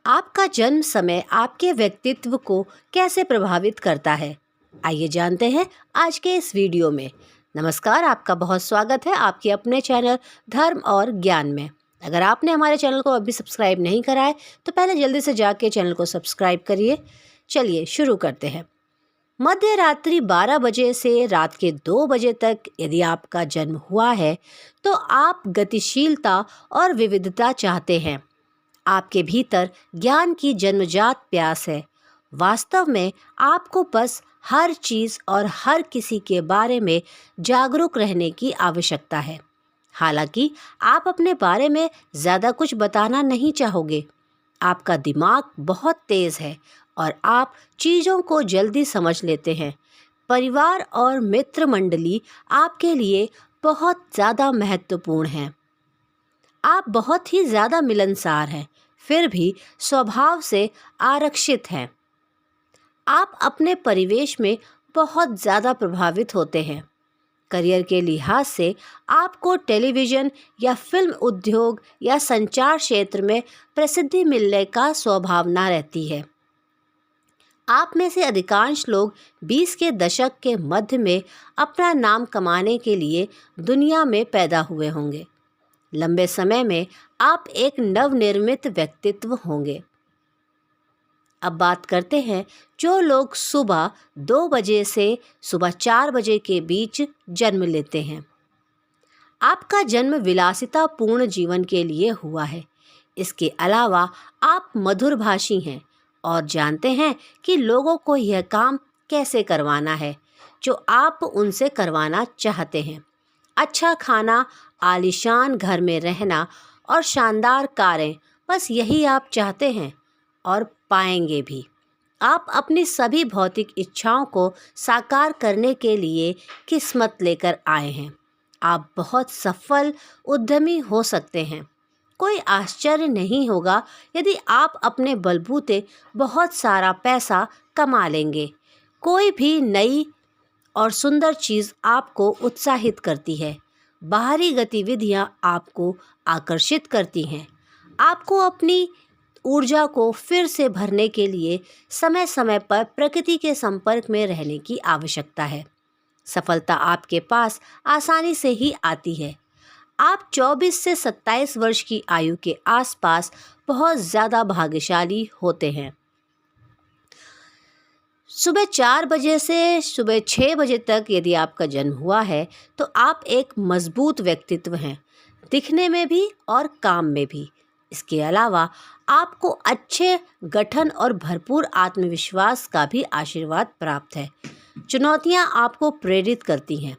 आपका जन्म समय आपके व्यक्तित्व को कैसे प्रभावित करता है? आइए जानते हैं आज के इस वीडियो में। नमस्कार, आपका बहुत स्वागत है आपके अपने चैनल धर्म और ज्ञान में। अगर आपने हमारे चैनल को अभी सब्सक्राइब नहीं करा है तो पहले जल्दी से जाके चैनल को सब्सक्राइब करिए। चलिए शुरू करते हैं। मध्य रात्रि 12 बजे से रात के 2 बजे तक यदि आपका जन्म हुआ है तो आप गतिशीलता और विविधता चाहते हैं। आपके भीतर ज्ञान की जन्मजात प्यास है। वास्तव में आपको बस हर चीज़ और हर किसी के बारे में जागरूक रहने की आवश्यकता है। हालांकि आप अपने बारे में ज़्यादा कुछ बताना नहीं चाहोगे। आपका दिमाग बहुत तेज़ है और आप चीज़ों को जल्दी समझ लेते हैं। परिवार और मित्र मंडली आपके लिए बहुत ज़्यादा महत्वपूर्ण हैं। आप बहुत ही ज़्यादा मिलनसार हैं, फिर भी स्वभाव से आरक्षित हैं। आप अपने परिवेश में बहुत ज़्यादा प्रभावित होते हैं। करियर के लिहाज से आपको टेलीविज़न या फिल्म उद्योग या संचार क्षेत्र में प्रसिद्धि मिलने का संभावना रहती है। आप में से अधिकांश लोग 20 के दशक के मध्य में अपना नाम कमाने के लिए दुनिया में पैदा हुए होंगे। लंबे समय में आप एक नवनिर्मित व्यक्तित्व होंगे। अब बात करते हैं जो लोग सुबह 2 बजे से सुबह 4 बजे के बीच जन्म लेते हैं। आपका जन्म विलासितापूर्ण जीवन के लिए हुआ है। इसके अलावा आप मधुरभाषी हैं और जानते हैं कि लोगों को यह काम कैसे करवाना है जो आप उनसे करवाना चाहते हैं। अच्छा खाना, आलीशान घर में रहना और शानदार कारें, बस यही आप चाहते हैं और पाएंगे भी। आप अपनी सभी भौतिक इच्छाओं को साकार करने के लिए किस्मत लेकर आए हैं। आप बहुत सफल उद्यमी हो सकते हैं। कोई आश्चर्य नहीं होगा यदि आप अपने बलबूते बहुत सारा पैसा कमा लेंगे। कोई भी नई और सुंदर चीज़ आपको उत्साहित करती है। बाहरी गतिविधियां आपको आकर्षित करती हैं। आपको अपनी ऊर्जा को फिर से भरने के लिए समय समय पर प्रकृति के संपर्क में रहने की आवश्यकता है। सफलता आपके पास आसानी से ही आती है। आप 24 से 27 वर्ष की आयु के आसपास बहुत ज़्यादा भाग्यशाली होते हैं। सुबह 4 बजे से सुबह 6 बजे तक यदि आपका जन्म हुआ है तो आप एक मजबूत व्यक्तित्व हैं, दिखने में भी और काम में भी। इसके अलावा आपको अच्छे गठन और भरपूर आत्मविश्वास का भी आशीर्वाद प्राप्त है। चुनौतियां आपको प्रेरित करती हैं।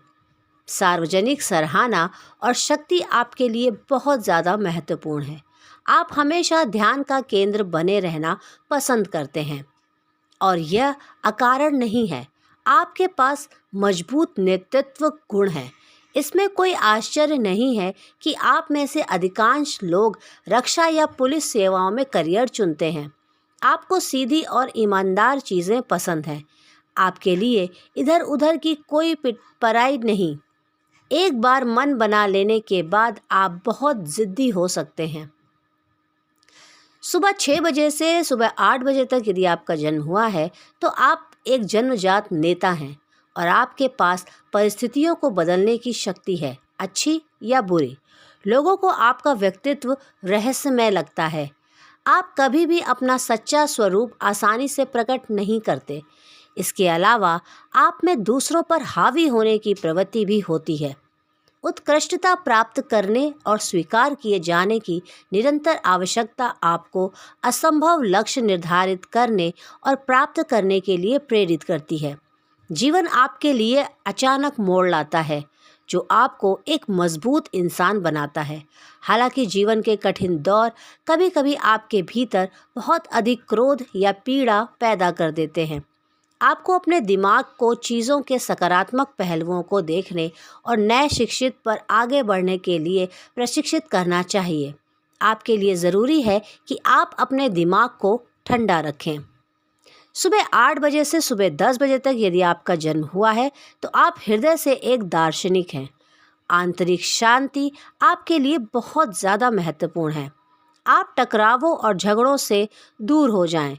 सार्वजनिक सराहना और शक्ति आपके लिए बहुत ज़्यादा महत्वपूर्ण है। आप हमेशा ध्यान का केंद्र बने रहना पसंद करते हैं और यह अकारण नहीं है। आपके पास मजबूत नेतृत्व गुण है। इसमें कोई आश्चर्य नहीं है कि आप में से अधिकांश लोग रक्षा या पुलिस सेवाओं में करियर चुनते हैं। आपको सीधी और ईमानदार चीज़ें पसंद हैं। आपके लिए इधर उधर की कोई पराई नहीं। एक बार मन बना लेने के बाद आप बहुत ज़िद्दी हो सकते हैं। सुबह 6 बजे से सुबह 8 बजे तक यदि आपका जन्म हुआ है तो आप एक जन्मजात नेता हैं और आपके पास परिस्थितियों को बदलने की शक्ति है, अच्छी या बुरी। लोगों को आपका व्यक्तित्व रहस्यमय लगता है। आप कभी भी अपना सच्चा स्वरूप आसानी से प्रकट नहीं करते। इसके अलावा आप में दूसरों पर हावी होने की प्रवृत्ति भी होती है। उत्कृष्टता प्राप्त करने और स्वीकार किए जाने की निरंतर आवश्यकता आपको असंभव लक्ष्य निर्धारित करने और प्राप्त करने के लिए प्रेरित करती है। जीवन आपके लिए अचानक मोड़ लाता है जो आपको एक मजबूत इंसान बनाता है। हालांकि जीवन के कठिन दौर कभी कभी आपके भीतर बहुत अधिक क्रोध या पीड़ा पैदा कर देते हैं। आपको अपने दिमाग को चीज़ों के सकारात्मक पहलुओं को देखने और नए शिक्षित पर आगे बढ़ने के लिए प्रशिक्षित करना चाहिए। आपके लिए ज़रूरी है कि आप अपने दिमाग को ठंडा रखें। सुबह 8 बजे से सुबह 10 बजे तक यदि आपका जन्म हुआ है तो आप हृदय से एक दार्शनिक हैं। आंतरिक शांति आपके लिए बहुत ज़्यादा महत्वपूर्ण है। आप टकरावों और झगड़ों से दूर हो जाएं।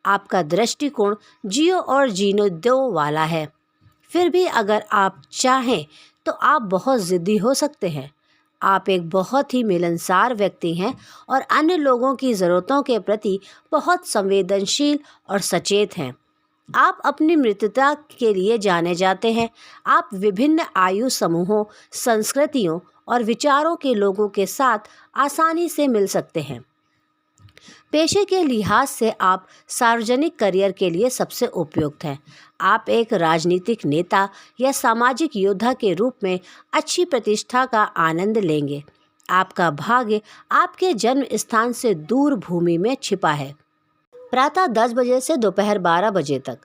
आपका दृष्टिकोण जियो और जीने दो वाला है। फिर भी अगर आप चाहें तो आप बहुत ज़िद्दी हो सकते हैं। आप एक बहुत ही मिलनसार व्यक्ति हैं और अन्य लोगों की ज़रूरतों के प्रति बहुत संवेदनशील और सचेत हैं। आप अपनी मित्रता के लिए जाने जाते हैं। आप विभिन्न आयु समूहों, संस्कृतियों और विचारों के लोगों के साथ आसानी से मिल सकते हैं। पेशे के लिहाज से आप सार्वजनिक करियर के लिए सबसे उपयुक्त हैं। आप एक राजनीतिक नेता या सामाजिक योद्धा के रूप में अच्छी प्रतिष्ठा का आनंद लेंगे। आपका भाग्य आपके जन्म स्थान से दूर भूमि में छिपा है। प्रातः 10 बजे से दोपहर 12 बजे तक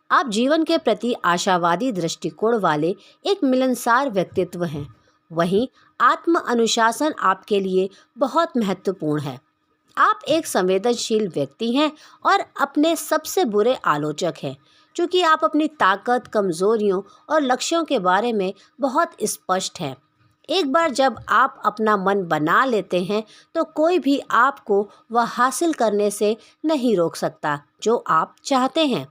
आप जीवन के प्रति आशावादी दृष्टिकोण वाले एक मिलनसार व्यक्तित्व हैं। वहीं आत्म अनुशासन आपके लिए बहुत महत्वपूर्ण है। आप एक संवेदनशील व्यक्ति हैं और अपने सबसे बुरे आलोचक हैं, क्योंकि आप अपनी ताकत, कमजोरियों और लक्ष्यों के बारे में बहुत स्पष्ट हैं। एक बार जब आप अपना मन बना लेते हैं तो कोई भी आपको वह हासिल करने से नहीं रोक सकता जो आप चाहते हैं।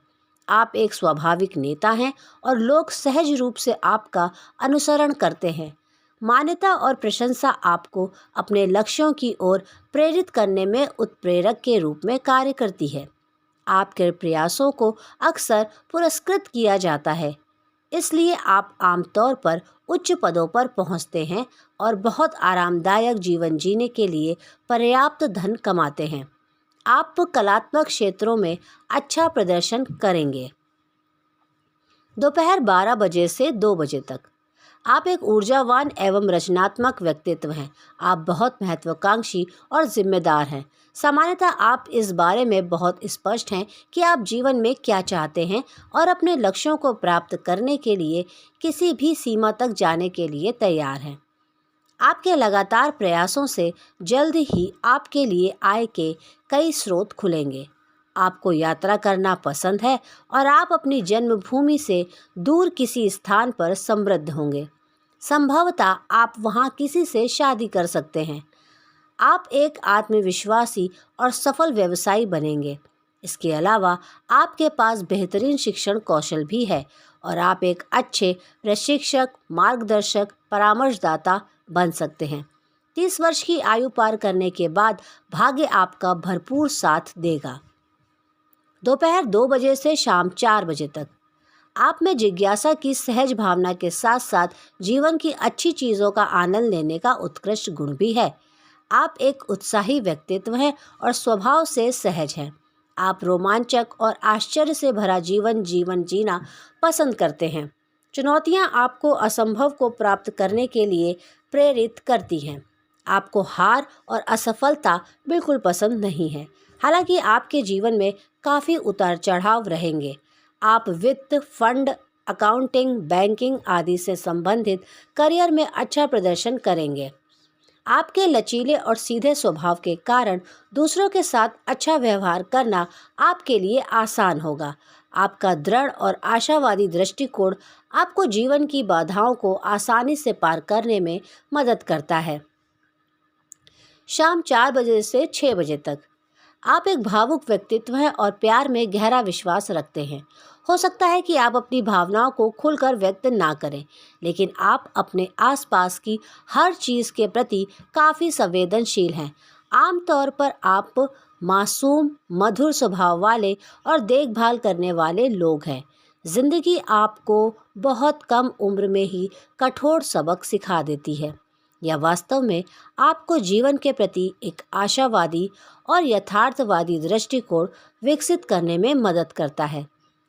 आप एक स्वाभाविक नेता हैं और लोग सहज रूप से आपका अनुसरण करते हैं। मान्यता और प्रशंसा आपको अपने लक्ष्यों की ओर प्रेरित करने में उत्प्रेरक के रूप में कार्य करती है। आपके प्रयासों को अक्सर पुरस्कृत किया जाता है, इसलिए आप आमतौर पर उच्च पदों पर पहुंचते हैं और बहुत आरामदायक जीवन जीने के लिए पर्याप्त धन कमाते हैं। आप कलात्मक क्षेत्रों में अच्छा प्रदर्शन करेंगे। दोपहर 12 बजे से 2 बजे तक आप एक ऊर्जावान एवं रचनात्मक व्यक्तित्व हैं। आप बहुत महत्वाकांक्षी और जिम्मेदार हैं। सामान्यतः आप इस बारे में बहुत स्पष्ट हैं कि आप जीवन में क्या चाहते हैं और अपने लक्ष्यों को प्राप्त करने के लिए किसी भी सीमा तक जाने के लिए तैयार हैं। आपके लगातार प्रयासों से जल्द ही आपके लिए आय के कई स्रोत खुलेंगे। आपको यात्रा करना पसंद है और आप अपनी जन्मभूमि से दूर किसी स्थान पर समृद्ध होंगे। संभवतः आप वहां किसी से शादी कर सकते हैं। आप एक आत्मविश्वासी और सफल व्यवसायी बनेंगे। इसके अलावा आपके पास बेहतरीन शिक्षण कौशल भी है और आप एक अच्छे प्रशिक्षक, मार्गदर्शक, परामर्शदाता बन सकते हैं। 30 वर्ष की आयु पार करने के बाद भाग्य आपका भरपूर साथ देगा। दोपहर 2 बजे से शाम 4 बजे तक आप में जिज्ञासा की सहज भावना के साथ साथ जीवन की अच्छी चीज़ों का आनंद लेने का उत्कृष्ट गुण भी है। आप एक उत्साही व्यक्तित्व हैं और स्वभाव से सहज हैं। आप रोमांचक और आश्चर्य से भरा जीवन जीना पसंद करते हैं। चुनौतियां आपको असंभव को प्राप्त करने के लिए प्रेरित करती हैं। आपको हार और असफलता बिल्कुल पसंद नहीं है। हालांकि आपके जीवन में काफ़ी उतार चढ़ाव रहेंगे। आप वित्त, फंड, अकाउंटिंग, बैंकिंग आदि से संबंधित करियर में अच्छा प्रदर्शन करेंगे। आपके लचीले और सीधे स्वभाव के कारण दूसरों के साथ अच्छा व्यवहार करना आपके लिए आसान होगा। आपका दृढ़ और आशावादी दृष्टिकोण आपको जीवन की बाधाओं को आसानी से पार करने में मदद करता है। शाम 4 बजे से 6 बजे तक आप एक भावुक व्यक्तित्व हैं और प्यार में गहरा विश्वास रखते हैं। हो सकता है कि आप अपनी भावनाओं को खुलकर व्यक्त ना करें, लेकिन आप अपने आसपास की हर चीज़ के प्रति काफ़ी संवेदनशील हैं। आमतौर पर आप मासूम, मधुर स्वभाव वाले और देखभाल करने वाले लोग हैं। जिंदगी आपको बहुत कम उम्र में ही कठोर सबक सिखा देती है। यह वास्तव में आपको जीवन के प्रति एक आशावादी और यथार्थवादी दृष्टिकोण विकसित करने में मदद करता है।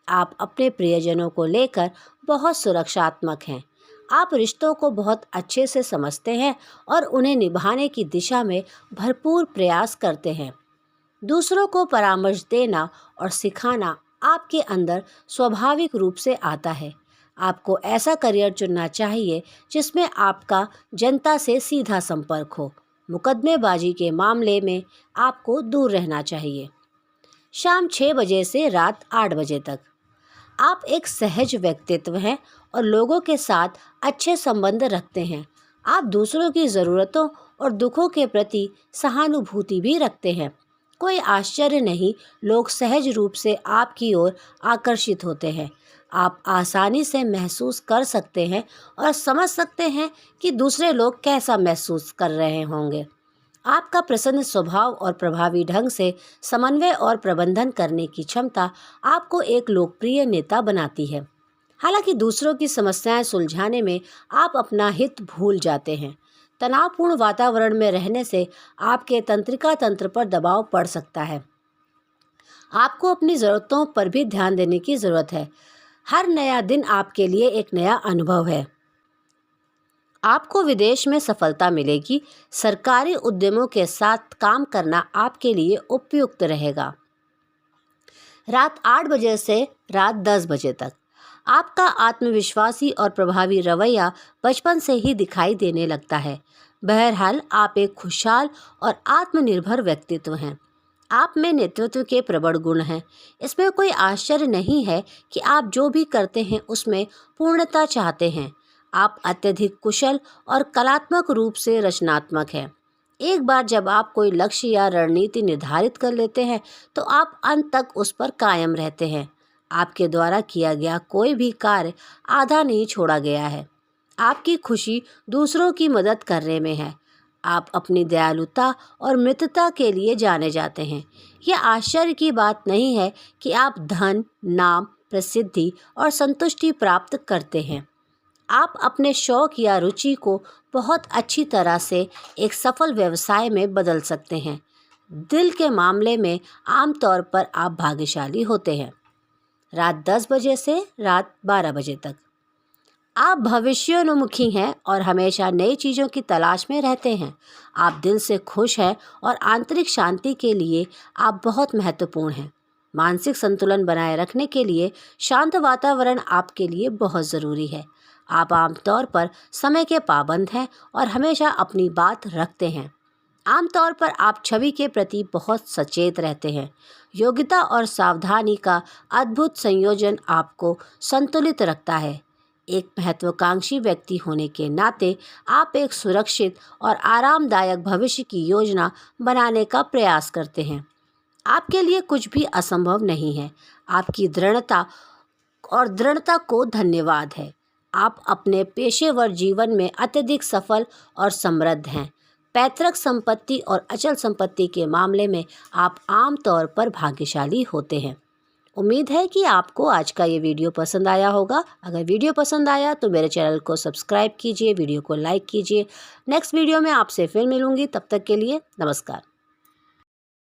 आप अपने प्रियजनों को लेकर बहुत सुरक्षात्मक हैं। आप रिश्तों को बहुत अच्छे से समझते हैं और उन्हें निभाने की दिशा में भरपूर प्रयास करते हैं। दूसरों को परामर्श देना और सिखाना आपके अंदर स्वाभाविक रूप से आता है। आपको ऐसा करियर चुनना चाहिए जिसमें आपका जनता से सीधा संपर्क हो। मुकदमेबाजी के मामले में आपको दूर रहना चाहिए। शाम 6 बजे से रात 8 बजे तक आप एक सहज व्यक्तित्व हैं और लोगों के साथ अच्छे संबंध रखते हैं। आप दूसरों की ज़रूरतों और दुखों के प्रति सहानुभूति भी रखते हैं। कोई आश्चर्य नहीं, लोग सहज रूप से आपकी ओर आकर्षित होते हैं। आप आसानी से महसूस कर सकते हैं और समझ सकते हैं कि दूसरे लोग कैसा महसूस कर रहे होंगे। आपका प्रसन्न स्वभाव और प्रभावी ढंग से समन्वय और प्रबंधन करने की क्षमता आपको एक लोकप्रिय नेता बनाती है। हालांकि दूसरों की समस्याएं सुलझाने में आप अपना हित भूल जाते हैं। तनावपूर्ण वातावरण में रहने से आपके तंत्रिका तंत्र पर दबाव पड़ सकता है। आपको अपनी ज़रूरतों पर भी ध्यान देने की ज़रूरत है। हर नया दिन आपके लिए एक नया अनुभव है। आपको विदेश में सफलता मिलेगी। सरकारी उद्यमों के साथ काम करना आपके लिए उपयुक्त रहेगा। रात 8 बजे से रात 10 बजे तक आपका आत्मविश्वासी और प्रभावी रवैया बचपन से ही दिखाई देने लगता है। बहरहाल, आप एक खुशहाल और आत्मनिर्भर व्यक्तित्व हैं। आप में नेतृत्व के प्रबल गुण हैं। इसमें कोई आश्चर्य नहीं है कि आप जो भी करते हैं उसमें पूर्णता चाहते हैं। आप अत्यधिक कुशल और कलात्मक रूप से रचनात्मक हैं। एक बार जब आप कोई लक्ष्य या रणनीति निर्धारित कर लेते हैं तो आप अंत तक उस पर कायम रहते हैं। आपके द्वारा किया गया कोई भी कार्य आधा नहीं छोड़ा गया है। आपकी खुशी दूसरों की मदद करने में है। आप अपनी दयालुता और मित्रता के लिए जाने जाते हैं। यह आश्चर्य की बात नहीं है कि आप धन, नाम, प्रसिद्धि और संतुष्टि प्राप्त करते हैं। आप अपने शौक या रुचि को बहुत अच्छी तरह से एक सफल व्यवसाय में बदल सकते हैं। दिल के मामले में आमतौर पर आप भाग्यशाली होते हैं। रात 10 बजे से रात 12 बजे तक आप भविष्योन्मुखी हैं और हमेशा नई चीज़ों की तलाश में रहते हैं। आप दिल से खुश हैं और आंतरिक शांति के लिए आप बहुत महत्वपूर्ण हैं। मानसिक संतुलन बनाए रखने के लिए शांत वातावरण आपके लिए बहुत ज़रूरी है। आप आमतौर पर समय के पाबंद हैं और हमेशा अपनी बात रखते हैं। आमतौर पर आप छवि के प्रति बहुत सचेत रहते हैं। योग्यता और सावधानी का अद्भुत संयोजन आपको संतुलित रखता है। एक महत्वाकांक्षी व्यक्ति होने के नाते आप एक सुरक्षित और आरामदायक भविष्य की योजना बनाने का प्रयास करते हैं। आपके लिए कुछ भी असंभव नहीं है। आपकी दृढ़ता को धन्यवाद है। आप अपने पेशेवर जीवन में अत्यधिक सफल और समृद्ध हैं। पैतृक संपत्ति और अचल संपत्ति के मामले में आप आमतौर पर भाग्यशाली होते हैं। उम्मीद है कि आपको आज का ये वीडियो पसंद आया होगा। अगर वीडियो पसंद आया तो मेरे चैनल को सब्सक्राइब कीजिए, वीडियो को लाइक कीजिए। नेक्स्ट वीडियो में आपसे फिर मिलूंगी। तब तक के लिए नमस्कार।